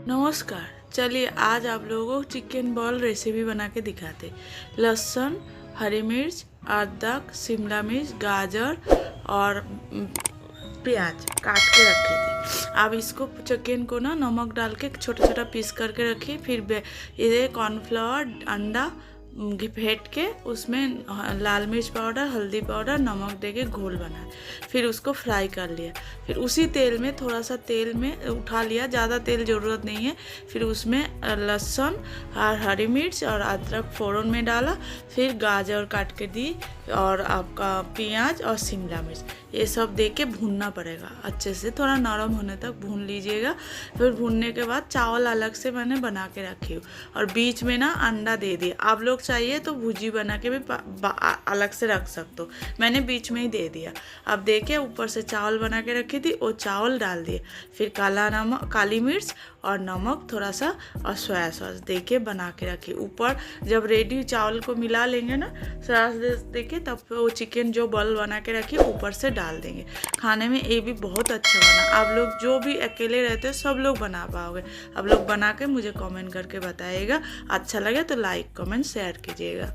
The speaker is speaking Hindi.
नमस्कार। चलिए आज आप लोगों को चिकन बॉल रेसिपी बना के दिखाते। लहसुन, हरी मिर्च, अदरक, शिमला मिर्च, गाजर और प्याज काट के रखे थे। अब इसको चिकन को ना नमक डाल के छोटा छोटा पीस करके रखिए। फिर ये कॉर्नफ्लावर, अंडा फेंट के उसमें लाल मिर्च पाउडर, हल्दी पाउडर, नमक दे के घोल बनाया। फिर उसको फ्राई कर लिया। फिर उसी तेल में थोड़ा सा तेल में उठा लिया, ज़्यादा तेल ज़रूरत नहीं है। फिर उसमें लहसुन और हरी मिर्च और अदरक फ़ौरन में डाला। फिर गाजर काट के दी और आपका प्याज और शिमला मिर्च, ये सब दे के भूनना पड़ेगा अच्छे से, थोड़ा नरम होने तक भून लीजिएगा। फिर भूनने के बाद चावल अलग से मैंने बना के रखी हूँ और बीच में ना अंडा दे दिया। आप लोग चाहिए तो भुजी बना के भी अलग से रख सकते हो, मैंने बीच में ही दे दिया। अब दे के ऊपर से चावल बना के रखी थी, वो चावल डाल दिए। फिर काला नमक, काली मिर्च और नमक थोड़ा सा और सोया सॉस दे के बना के रखी। ऊपर जब रेडी चावल को मिला लेंगे ना सॉस दे के, तब वो चिकन जो बॉल बना के रखी ऊपर से डाल देंगे। खाने में ये भी बहुत अच्छा बना। आप लोग जो भी अकेले रहते हो सब लोग बना पाओगे। आप लोग बना के मुझे कमेंट करके बताइएगा। अच्छा लगे तो लाइक कमेंट शेयर कीजिएगा।